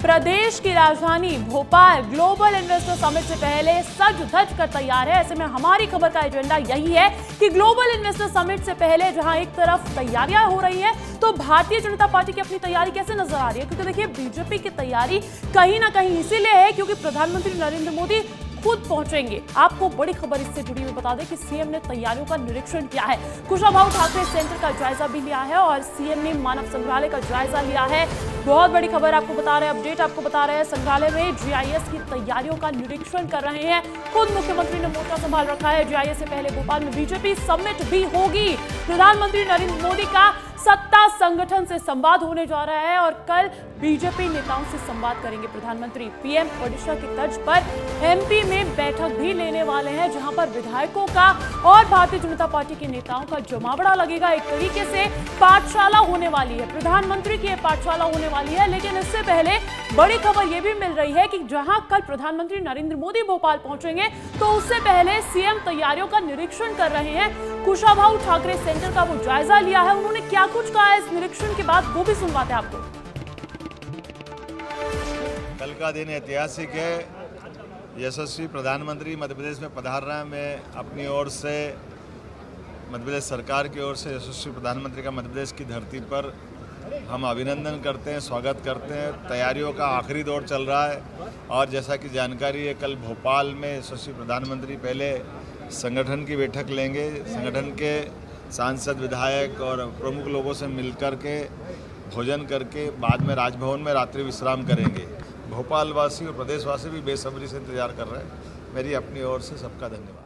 प्रदेश की राजधानी Bhopal global investor summit से पहले सज धज कर तैयार है। ऐसे में हमारी खबर का एजेंडा यही है कि ग्लोबल इन्वेस्टर समिट से पहले जहां एक तरफ तैयारियां हो रही हैं, तो भारतीय जनता पार्टी की अपनी तैयारी कैसे नजर आ रही है? क्योंकि देखिए, बीजेपी की तैयारी कहीं ना कहीं इसीलिए है क्योंकि प्रधानमंत्री नरेंद्र मोदी खुद पहुंचेंगे। आपको बड़ी खबर इससे जुड़ी हुई बता दें कि सीएम ने तैयारियों का निरीक्षण किया है। कुशाभाऊ ठाकरे सेंटर का जायजा भी लिया है और सीएम ने मानव संग्रहालय का जायजा लिया है। बहुत बड़ी खबर आपको बता रहे हैं, अपडेट आपको बता रहे हैं। संग्रहालय में जीआईएस की तैयारियों का निरीक्षण कर रहे हैं। खुद मुख्यमंत्री ने मोर्चा संभाल रखा है। जीआईएस से पहले भोपाल में बीजेपी समिट भी होगी। प्रधानमंत्री नरेंद्र मोदी का सत्ता संगठन से संवाद होने जा रहा है और कल बीजेपी नेताओं से संवाद करेंगे प्रधानमंत्री। पीएम ओडिशा की तर्ज पर एमपी में बैठक भी लेने वाले हैं, जहां पर विधायकों का और भारतीय जनता पार्टी के नेताओं का जमावड़ा लगेगा। एक तरीके से पाठशाला होने वाली है, प्रधानमंत्री की पाठशाला होने वाली है। लेकिन इससे पहले बड़ी खबर यह भी मिल रही है कि जहां कल प्रधानमंत्री नरेंद्र मोदी भोपाल पहुंचेंगे, तो उससे पहले सीएम तैयारियों का निरीक्षण कर रहे हैं। कुशाभाऊ ठाकरे सेंटर का वो जायजा लिया है। उन्होंने क्या कुछ कहा है इस निरीक्षण के बाद, वो भी सुनवाते हैं आपको। कल का दिन ऐतिहासिक है। यशस्वी प्रधानमंत्री मध्य प्रदेश में पधार रहे हैं। मैं अपनी ओर से, मध्य प्रदेश सरकार की ओर से यशस्वी प्रधानमंत्री का मध्य प्रदेश की धरती पर हम अभिनंदन करते हैं, स्वागत करते हैं। तैयारियों का आखिरी दौर चल रहा है और जैसा कि जानकारी है, कल भोपाल में यशस्वी प्रधानमंत्री पहले संगठन की बैठक लेंगे। संगठन के सांसद, विधायक और प्रमुख लोगों से मिलकर के भोजन करके बाद में राजभवन में रात्रि विश्राम करेंगे। भोपालवासी और प्रदेशवासी भी बेसब्री से इंतजार कर रहे हैं। मेरी अपनी ओर से सबका धन्यवाद।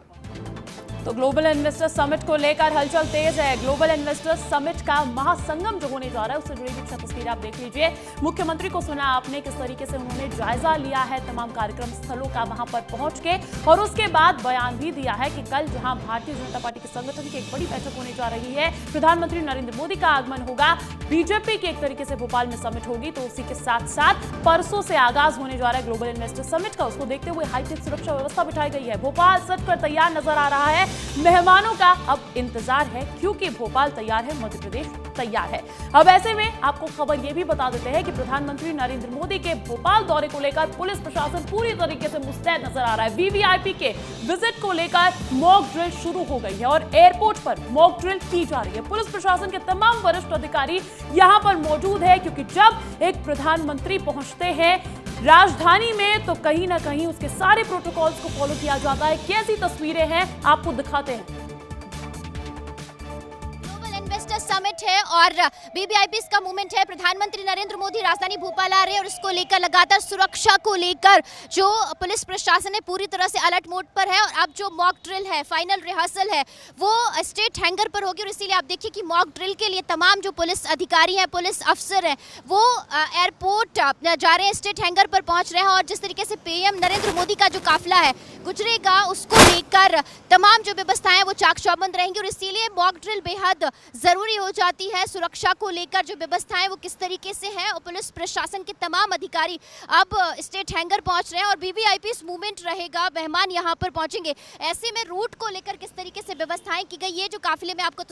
तो ग्लोबल इन्वेस्टर समिट को लेकर हलचल तेज है। ग्लोबल इन्वेस्टर समिट का महासंगम जो होने जा रहा है, उससे जुड़ी कुछ तस्वीरें आप देख लीजिए। मुख्यमंत्री को सुना आपने किस तरीके से उन्होंने जायजा लिया है तमाम कार्यक्रम स्थलों का वहां पर पहुंच के, और उसके बाद बयान भी दिया है कि कल जहां भारतीय जनता पार्टी के संगठन की एक बड़ी बैठक होने जा रही है, प्रधानमंत्री नरेंद्र मोदी का आगमन होगा, बीजेपी की एक तरीके से भोपाल में समिट होगी, तो उसी के साथ साथ परसों से आगाज होने जा रहा है ग्लोबल इन्वेस्टर समिट का। उसको देखते हुए हाईटेक सुरक्षा व्यवस्था बिठाई गई है। भोपाल सज कर तैयार नजर आ रहा है। मेहमानों का अब इंतजार है क्योंकि भोपाल तैयार है, मध्य प्रदेश तैयार है। अब ऐसे में आपको खबर यह भी बता देते हैं कि प्रधानमंत्री नरेंद्र मोदी के भोपाल दौरे को लेकर पुलिस प्रशासन पूरी तरीके से मुस्तैद नजर आ रहा है। वीवीआईपी के विजिट को लेकर मॉक ड्रिल शुरू हो गई है और एयरपोर्ट पर मॉक ड्रिल की जा रही है। पुलिस प्रशासन के तमाम वरिष्ठ अधिकारी यहां पर मौजूद है क्योंकि जब एक प्रधानमंत्री पहुंचते हैं राजधानी में, तो कहीं ना कहीं उसके सारे प्रोटोकॉल्स को फॉलो किया जाता है। कैसी तस्वीरें हैं आपको दिखाते हैं। समिट है और वीवीआईपी का मूवमेंट है। प्रधानमंत्री नरेंद्र मोदी राजधानी भोपाल आ रहे हैं और इसको लेकर लगातार सुरक्षा को लेकर जो पुलिस प्रशासन है पूरी तरह से अलर्ट मोड पर है। और अब जो मॉक ड्रिल है, फाइनल रिहर्सल है, वो स्टेट हैंगर पर होगी और इसीलिए आप देखिए कि मॉक ड्रिल के लिए तमाम जो पुलिस अधिकारी हैं, पुलिस अफसर हैं, वो एयरपोर्ट जा रहे हैं, स्टेट हैंगर पर पहुंच रहे हैं। और जिस तरीके से पीएम नरेंद्र मोदी का जो काफिला है गुजरेगा, उसको लेकर तमाम जो व्यवस्थाएं वो चाक चौबंद रहेंगी और इसीलिए मॉक ड्रिल बेहद जरूरी हो जाती है। सुरक्षा को लेकर जो व्यवस्थाएं वो किस तरीके से हैं और पुलिस प्रशासन के तमाम अधिकारी अब स्टेट हैंगर पहुंच रहे हैं और वीवीआईपी मूवमेंट रहेगा, मेहमान यहां पर पहुंचेंगे। ऐसे में रूट को लेकर किस तरीके से व्यवस्थाएं की गई, ये जो काफिले में आपको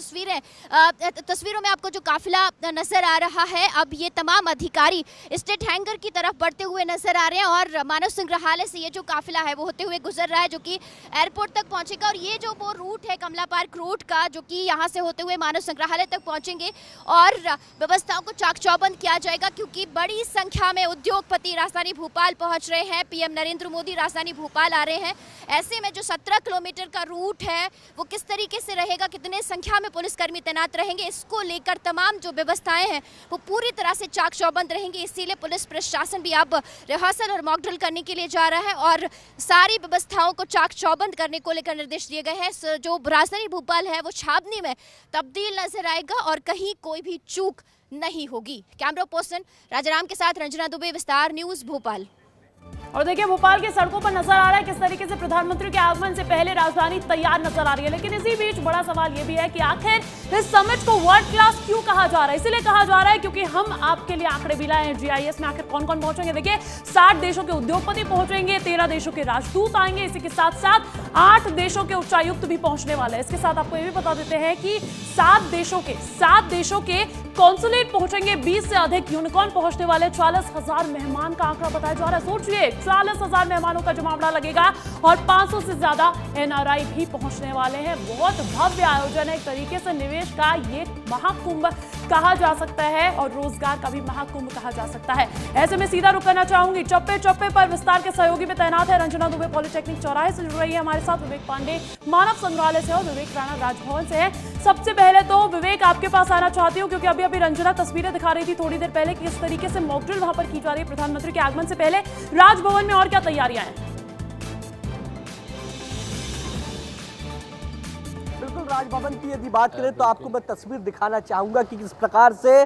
तस्वीरों में आपको जो काफिला नजर आ रहा है, अब ये तमाम अधिकारी स्टेट हैंगर की तरफ बढ़ते हुए नजर आ रहे हैं और मानव संग्रहालय से ये जो काफिला है वो होते हुए गुजर रहा है, जो कि एयरपोर्ट तक पहुंचेगा। और ये जो वो रूट है कमला पार्क रूट का, जो कि यहाँ से होते हुए मानव संग्रहालय तक पहुंचेंगे और व्यवस्थाओं को चाक चौबंद किया जाएगा क्योंकि बड़ी संख्या में उद्योगपति राजधानी भोपाल पहुंच रहे हैं। पीएम नरेंद्र मोदी राजधानी भोपाल आ रहे हैं। ऐसे में जो 17 किलोमीटर का रूट है वो किस तरीके से रहेगा, कितने संख्या में पुलिसकर्मी तैनात रहेंगे, इसको लेकर तमाम जो व्यवस्थाएं हैं वो पूरी तरह से चाक चौबंद रहेंगी। इसीलिए पुलिस प्रशासन भी अब रिहर्सल और मॉक ड्रिल करने के लिए जा रहा है और सारी व्यवस्थाओं को चाक चौबंद करने को लेकर निर्देश दिए गए हैं। जो राजधानी भोपाल है वो छावनी में तब्दील नजर आएगा और कहीं कोई भी चूक नहीं होगी। कैमरा पर्सन राजाराम के साथ रंजना दुबे, विस्तार न्यूज, भोपाल। और देखिए, भोपाल की सड़कों पर नजर आ रहा है किस तरीके से प्रधानमंत्री के आगमन से पहले राजधानी तैयार नजर आ रही है। लेकिन इसी बीच बड़ा सवाल यह भी है कि आखिर इस समिट को वर्ल्ड क्लास क्यों कहा जा रहा है? इसलिए कहा जा रहा है क्योंकि हम आपके लिए आंकड़े भी लाए हैं। जीआईएस में आखिर कौन कौन पहुंचेंगे? देखिए, 60 देशों के उद्योगपति पहुंचेंगे, 13 देशों के राजदूत आएंगे, इसी के साथ साथ 8 देशों के उच्चायुक्त भी पहुंचने वाले हैं। इसके साथ आपको यह भी बता देते हैं कि 7 देशों के कॉन्सुलेट पहुंचेंगे 20 से अधिक यूनिकॉर्न पहुंचने वाले 40,000 मेहमान का आंकड़ा बताया जा रहा है। सोचिए 40,000 मेहमानों का जमावड़ा लगेगा और 500 से ज्यादा एनआरआई भी पहुंचने वाले हैं। बहुत भव्य आयोजन है, एक तरीके से निवेश का ये महाकुंभ कहा जा सकता है और रोजगार का भी महाकुंभ कहा जा सकता है। ऐसे में सीधा रुक करना चाहूंगी, चप्पे चप्पे पर विस्तार के सहयोगी में तैनात है रंजना दुबे पॉलिटेक्निक चौराहे से जुड़ रही है हमारे साथ, विवेक पांडे मानव संग्रहालय से और विवेक राणा राजभवन से है। सबसे पहले तो विवेक आपके पास आना चाहती हूँ क्योंकि अभी रंजना तस्वीरें दिखा रही थी थोड़ी देर पहले कि किस तरीके से मॉक ड्रिल वहां पर की जा रही है प्रधानमंत्री के आगमन से पहले। राजभवन में और क्या तैयारियां हैं? राजभवन की यदि बात करें तो आपको मैं तस्वीर दिखाना चाहूंगा कि किस प्रकार से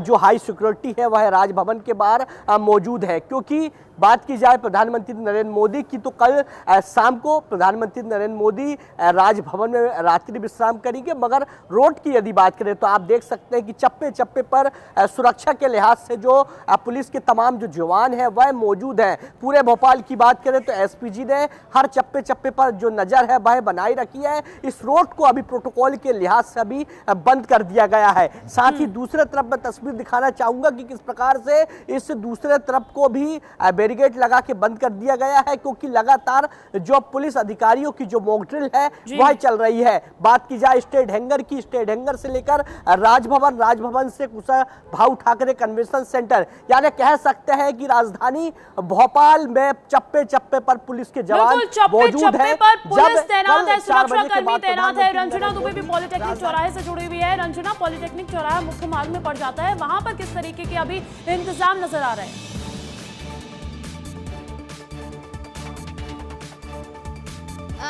जो हाई सिक्योरिटी है वह राजभवन के बाहर मौजूद है। क्योंकि बात की जाए प्रधानमंत्री नरेंद्र मोदी की तो कल शाम को प्रधानमंत्री नरेंद्र मोदी राजभवन में रात्रि विश्राम करेंगे, मगर रोड की यदि बात करें तो आप देख सकते हैं कि चप्पे चप्पे पर सुरक्षा के लिहाज से जो पुलिस के तमाम जो जवान हैं वह मौजूद हैं। पूरे भोपाल की बात करें तो एसपीजी ने हर चप्पे चप्पे पर जो नज़र है वह बनाई रखी है। इस रोड को अभी प्रोटोकॉल के लिहाज से अभी बंद कर दिया गया है। साथ ही दूसरे तरफ मैं तस्वीर दिखाना चाहूंगा कि किस प्रकार से इस दूसरे तरफ को भी बैरिकेड लगा के बंद कर दिया गया है, क्योंकि लगातार जो पुलिस अधिकारियों की जो मॉक ड्रिल है वह चल रही है। बात की जाए स्टेट हैंगर की, स्टेट हैंगर से लेकर राजभवन, राजभवन से कुशाभाऊ ठाकरे कन्वेंशन सेंटर, यानी कह सकते हैं कि राजधानी भोपाल में चप्पे चप्पे पर पुलिस के जवान मौजूद है। पुलिस तैनात है, सुरक्षाकर्मी तैनात है। रंजना दुबे भी पॉलिटेक्निक चौराहे से जुड़ी हुई है। रंजना, पॉलिटेक्निक चौराहा मुख्य मार्ग में पड़ जाता है, वहां पर किस तरीके के अभी इंतजाम नजर आ रहे हैं?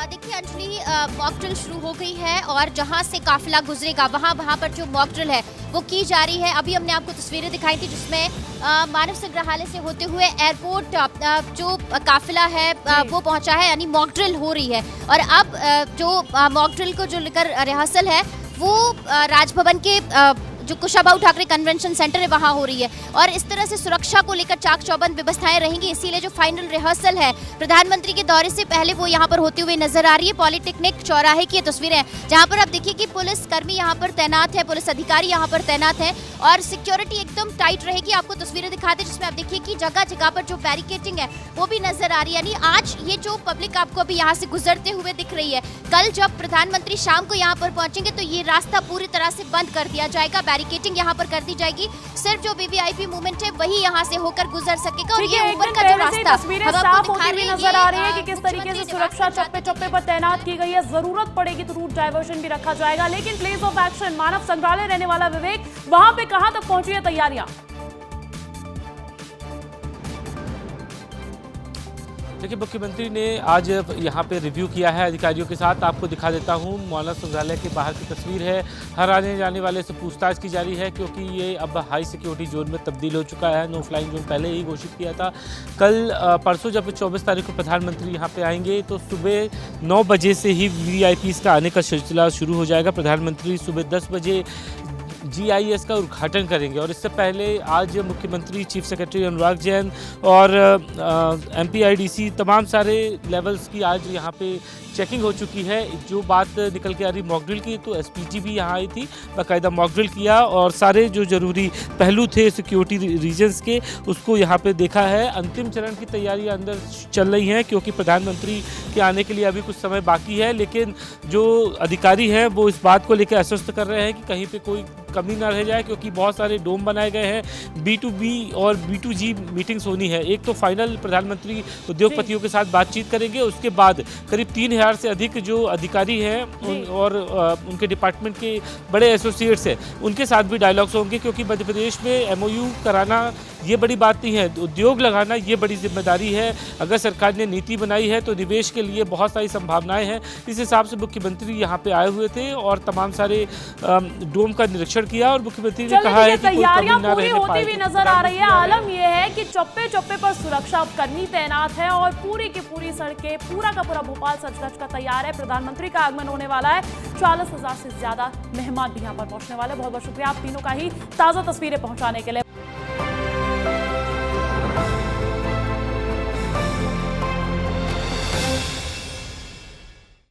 देखिए अंजलि, मॉक ड्रिल शुरू हो गई है और जहां से काफिला गुजरेगा वहां पर जो मॉक ड्रिल है वो की जा रही है। अभी हमने आपको तस्वीरें दिखाई थी जिसमें मानव संग्रहालय से होते हुए एयरपोर्ट जो काफिला है वो पहुंचा है, यानी मॉक ड्रिल हो रही है। और अब जो मॉक ड्रिल को जो लेकर रिहर्सल है वो राजभवन के जो कुशाभाऊ ठाकरे कन्वेंशन सेंटर है वहां हो रही है। और इस तरह से सुरक्षा को लेकर चाक चौबंद व्यवस्थाएं रहेंगी, इसीलिए जो फाइनल रिहर्सल है प्रधानमंत्री के दौरे से पहले वो यहां पर होती हुई नजर आ रही है। पॉलिटेक्निक चौराहे की तस्वीरें हैं जहां पर आप देखिए कि पुलिस कर्मी यहां पर तैनात है, पुलिस अधिकारी यहां पर तैनात है और सिक्योरिटी एकदम टाइट रहेगी। आपको तस्वीरें दिखाते जिसमें आप देखिए कि जगह जगह पर जो बैरिकेडिंग है वो भी नजर आ रही है। यानी आज ये जो पब्लिक आपको अभी यहाँ से गुजरते हुए दिख रही है, कल जब प्रधानमंत्री शाम को यहाँ पर पहुंचेंगे तो ये रास्ता पूरी तरह से बंद कर दिया जाएगा, बैरिकेडिंग यहाँ पर कर दी जाएगी। सिर्फ जो वीवीआईपी मूवमेंट है वही यहाँ से होकर गुजर सकेगा। और ये ऊपर का जो रास्ता तस्वीरें साफ होती हुई नजर आ रही है कि किस तरीके से सुरक्षा चप्पे चप्पे पर तैनात की गई है। जरूरत पड़ेगी तो रूट डायवर्जन भी रखा जाएगा। लेकिन प्लेस ऑफ एक्शन मानव संग्रहालय रहने वाला विवेक, वहां पे कहां तक पहुंची है तैयारियां? देखिए, मुख्यमंत्री ने आज यहाँ पे रिव्यू किया है अधिकारियों के साथ। आपको दिखा देता हूँ, मानव संग्रहालय के बाहर की तस्वीर है। हर आने जाने वाले से पूछताछ की जा रही है क्योंकि ये अब हाई सिक्योरिटी जोन में तब्दील हो चुका है। नो फ्लाइंग जोन पहले ही घोषित किया था। कल परसों जब 24 तारीख को प्रधानमंत्री यहाँ पे आएंगे तो सुबह 9 बजे से ही VVIPs का आने का सिलसिला शुरू हो जाएगा। प्रधानमंत्री सुबह 10 बजे GIS का उद्घाटन करेंगे और इससे पहले आज मुख्यमंत्री, चीफ सेक्रेटरी अनुराग जैन और MPIDC तमाम सारे लेवल्स की आज यहाँ पे चेकिंग हो चुकी है। जो बात निकल के आ रही मॉक ड्रिल की, तो SPG भी यहाँ आई थी, बाकायदा मॉक ड्रिल किया और सारे जो जरूरी पहलू थे सिक्योरिटी रीजन्स के उसको यहाँ पे देखा है। अंतिम चरण की तैयारियाँ अंदर चल रही हैं क्योंकि प्रधानमंत्री के आने के लिए अभी कुछ समय बाकी है। लेकिन जो अधिकारी हैं वो इस बात को लेकर आश्वस्त कर रहे हैं कि कहीं पे कोई कमी ना रह जाए क्योंकि बहुत सारे डोम बनाए गए हैं। B2B और B2G मीटिंग्स होनी है। एक तो फाइनल प्रधानमंत्री उद्योगपतियों के साथ बातचीत करेंगे, उसके बाद करीब 3000 से अधिक जो अधिकारी हैं और उनके डिपार्टमेंट के बड़े एसोसिएट्स हैं उनके साथ भी डायलॉग्स होंगे क्योंकि मध्य प्रदेश में MOU कराना ये बड़ी बात नहीं है, उद्योग लगाना ये बड़ी जिम्मेदारी है। अगर सरकार ने नीति बनाई है तो निवेश के लिए बहुत सारी संभावनाएं हैं। इस हिसाब से मुख्यमंत्री यहाँ पे आए हुए थे और तमाम सारे डोम का निरीक्षण किया और मुख्यमंत्री ने कहा है कि तैयारियां पूरी होती हुई नजर आ रही है। आलम यह है कि चप्पे चप्पे पर सुरक्षा कर्मी तैनात है और पूरी की पूरी सड़कें, पूरा का पूरा भोपाल सज-धज का तैयार है। प्रधानमंत्री का आगमन होने वाला है। 40,000 से ज्यादा मेहमान भी यहाँ पर पहुंचने वाले। बहुत बहुत शुक्रिया आप तीनों का ही ताजा तस्वीरें पहुंचाने के लिए।